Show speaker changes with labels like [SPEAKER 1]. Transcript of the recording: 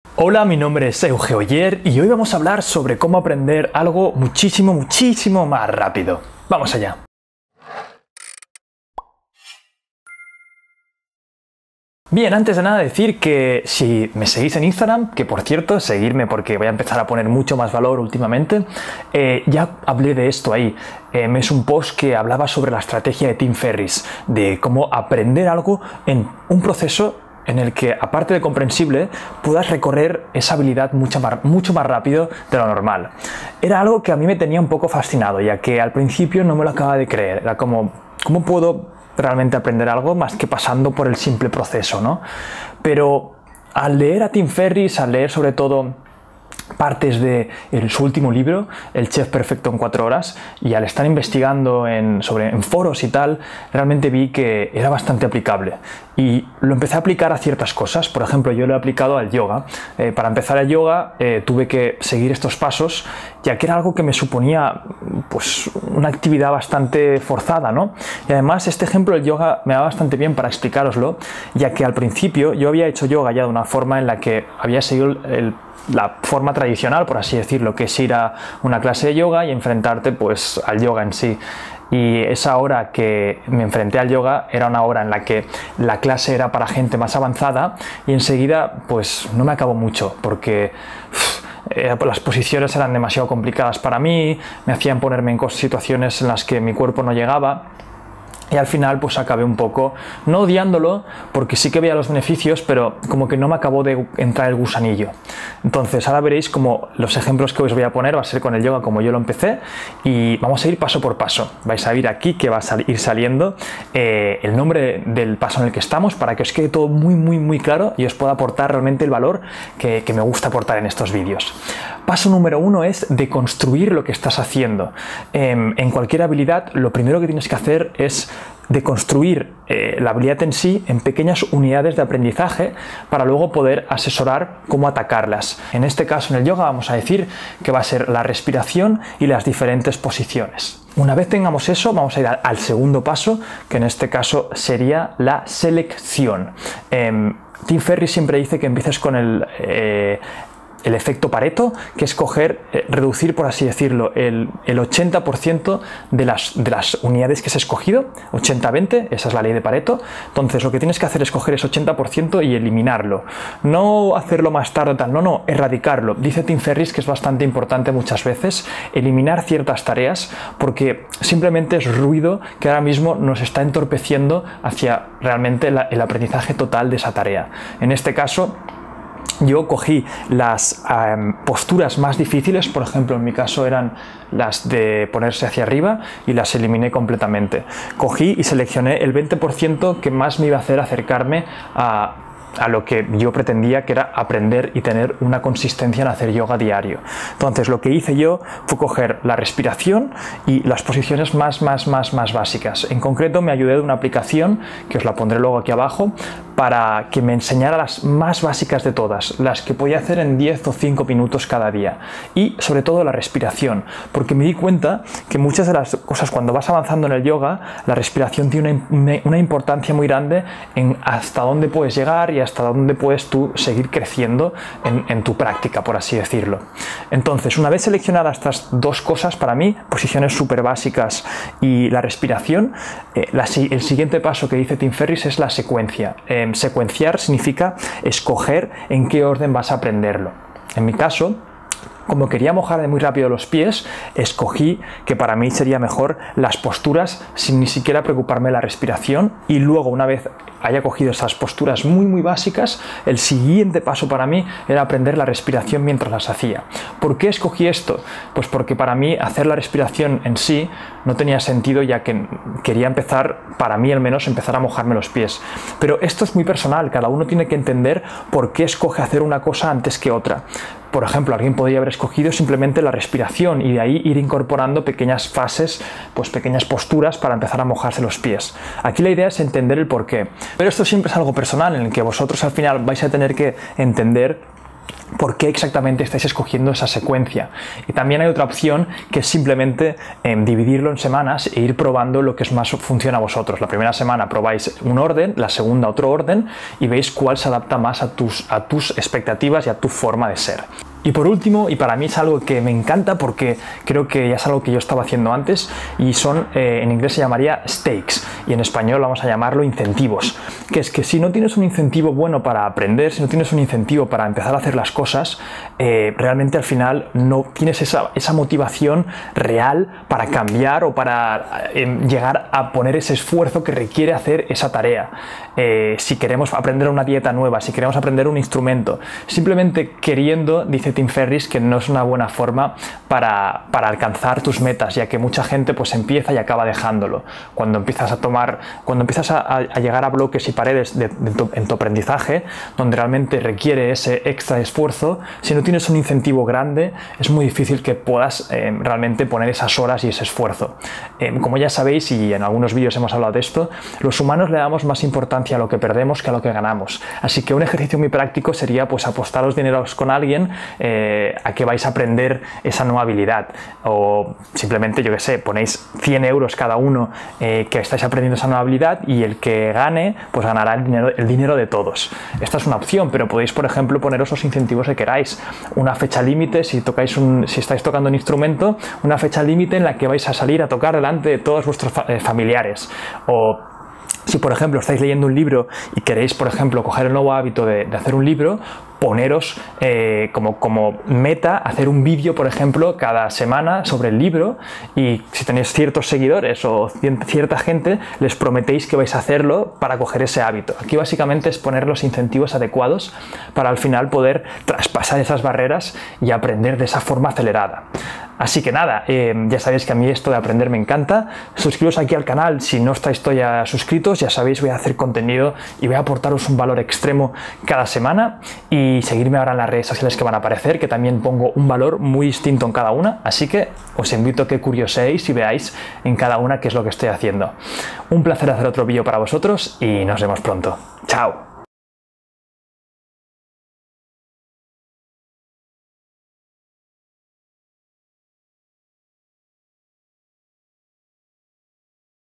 [SPEAKER 1] Hola, mi nombre es Euge Oyer y hoy vamos a hablar sobre cómo aprender algo muchísimo más rápido. ¡Vamos allá! Bien, antes de nada decir que si me seguís en Instagram, que por cierto, seguidme porque voy a empezar a poner mucho más valor últimamente, ya hablé de esto ahí. Es un post que hablaba sobre la estrategia de Tim Ferriss, de cómo aprender algo en un proceso en el que, aparte de comprensible, puedas recorrer esa habilidad mucho más rápido de lo normal. Era algo que a mí me tenía un poco fascinado, ya que al principio no me lo acababa de creer. Era como, ¿cómo puedo realmente aprender algo más que pasando por el simple proceso, ¿no? Pero al leer a Tim Ferriss, al leer sobre todo partes de su último libro, El Chef Perfecto en 4 horas, y al estar investigando en foros y tal, realmente vi que era bastante aplicable. Y lo empecé a aplicar a ciertas cosas. Por ejemplo, yo lo he aplicado al yoga. Para empezar el yoga tuve que seguir estos pasos, ya que era algo que me suponía pues una actividad bastante forzada, ¿no? Y además este ejemplo del yoga me va bastante bien para explicároslo, ya que al principio yo había hecho yoga ya de una forma en la que había seguido la forma tradicional, por así decirlo, que es ir a una clase de yoga y enfrentarte pues al yoga en sí. Y esa hora que me enfrenté al yoga era una hora en la que la clase era para gente más avanzada y enseguida pues no me acabó mucho porque las posiciones eran demasiado complicadas para mí, me hacían ponerme en situaciones en las que mi cuerpo no llegaba. Y al final pues acabé un poco, no odiándolo, porque sí que veía los beneficios, pero como que no me acabó de entrar el gusanillo. Entonces ahora veréis como los ejemplos que os voy a poner va a ser con el yoga como yo lo empecé, y vamos a ir paso por paso. Vais a ver aquí que va a ir saliendo el nombre del paso en el que estamos para que os quede todo muy claro y os pueda aportar realmente el valor que me gusta aportar en estos vídeos. Paso número 1 es deconstruir lo que estás haciendo. En cualquier habilidad lo primero que tienes que hacer es deconstruir la habilidad en sí en pequeñas unidades de aprendizaje para luego poder asesorar cómo atacarlas. En este caso, en el yoga, vamos a decir que va a ser la respiración y las diferentes posiciones. Una vez tengamos eso, vamos a ir al segundo paso, que en este caso sería la selección. Tim Ferriss siempre dice que empieces con el efecto Pareto, que es reducir, por así decirlo, el 80% de las unidades que has escogido, 80-20, esa es la ley de Pareto. Entonces lo que tienes que hacer es coger ese 80% y eliminarlo. No hacerlo más tarde, tal, no, erradicarlo. Dice Tim Ferriss que es bastante importante muchas veces eliminar ciertas tareas porque simplemente es ruido que ahora mismo nos está entorpeciendo hacia realmente el aprendizaje total de esa tarea. En este caso, yo cogí las posturas más difíciles, por ejemplo en mi caso eran las de ponerse hacia arriba, y las eliminé completamente. Cogí y seleccioné el 20% que más me iba a hacer acercarme a lo que yo pretendía, que era aprender y tener una consistencia en hacer yoga diario. Entonces lo que hice yo fue coger la respiración y las posiciones más básicas. En concreto me ayudé de una aplicación, que os la pondré luego aquí abajo, para que me enseñara las más básicas de todas, las que podía hacer en 10 o 5 minutos cada día. Y sobre todo la respiración, porque me di cuenta que muchas de las cosas, cuando vas avanzando en el yoga, la respiración tiene una importancia muy grande en hasta dónde puedes llegar y hasta dónde puedes tú seguir creciendo en tu práctica, por así decirlo. Entonces, una vez seleccionadas estas dos cosas, para mí, posiciones súper básicas y la respiración, el siguiente paso que dice Tim Ferriss es la secuencia. Secuenciar significa escoger en qué orden vas a aprenderlo. En mi caso, como quería mojar muy rápido los pies, escogí que para mí sería mejor las posturas sin ni siquiera preocuparme de la respiración, y luego, una vez haya cogido esas posturas muy básicas, el siguiente paso para mí era aprender la respiración mientras las hacía. ¿Por qué escogí esto? Pues porque para mí hacer la respiración en sí no tenía sentido, ya que quería empezar, para mí al menos, empezar a mojarme los pies. Pero esto es muy personal, cada uno tiene que entender por qué escoge hacer una cosa antes que otra. Por ejemplo, alguien podría haber escogido simplemente la respiración y de ahí ir incorporando pequeñas fases, pues pequeñas posturas para empezar a mojarse los pies. Aquí la idea es entender el porqué. Pero esto siempre es algo personal en el que vosotros al final vais a tener que entender por qué exactamente estáis escogiendo esa secuencia. Y también hay otra opción que es simplemente dividirlo en semanas e ir probando lo que más funciona a vosotros. La primera semana probáis un orden, la segunda otro orden y veis cuál se adapta más a tus expectativas y a tu forma de ser. Y por último, y para mí es algo que me encanta porque creo que ya es algo que yo estaba haciendo antes, y son, en inglés se llamaría stakes, y en español vamos a llamarlo incentivos, que es que si no tienes un incentivo bueno para aprender, si no tienes un incentivo para empezar a hacer las cosas, realmente al final no tienes esa motivación real para cambiar o para llegar a poner ese esfuerzo que requiere hacer esa tarea. Si queremos aprender una dieta nueva, si queremos aprender un instrumento, simplemente queriendo, dice Tim Ferriss, que no es una buena forma para alcanzar tus metas, ya que mucha gente pues empieza y acaba dejándolo. Cuando empiezas a llegar a bloques y paredes en tu aprendizaje, donde realmente requiere ese extra esfuerzo, si no tienes un incentivo grande, es muy difícil que puedas realmente poner esas horas y ese esfuerzo. Como ya sabéis, y en algunos vídeos hemos hablado de esto, los humanos le damos más importancia a lo que perdemos que a lo que ganamos. Así que un ejercicio muy práctico sería pues apostaros dineros con alguien a que vais a aprender esa nueva habilidad, o simplemente, yo que sé, ponéis 100 euros cada uno que estáis aprendiendo esa nueva habilidad, y el que gane pues ganará el dinero de todos. Esta es una opción, pero podéis, por ejemplo, poneros los incentivos que queráis, una fecha límite, si estáis tocando un instrumento, una fecha límite en la que vais a salir a tocar delante de todos vuestros familiares. O si, por ejemplo, estáis leyendo un libro y queréis, por ejemplo, coger el nuevo hábito de hacer un libro, poneros como meta hacer un vídeo, por ejemplo, cada semana sobre el libro, y si tenéis ciertos seguidores o cierta gente, les prometéis que vais a hacerlo para coger ese hábito. Aquí básicamente es poner los incentivos adecuados para al final poder traspasar esas barreras y aprender de esa forma acelerada. Así que nada, ya sabéis que a mí esto de aprender me encanta. Suscribiros aquí al canal si no estáis todavía suscritos. Ya sabéis, voy a hacer contenido y voy a aportaros un valor extremo cada semana, y seguirme ahora en las redes sociales que van a aparecer, que también pongo un valor muy distinto en cada una. Así que os invito a que curioséis y veáis en cada una qué es lo que estoy haciendo. Un placer hacer otro vídeo para vosotros y nos vemos pronto. ¡Chao!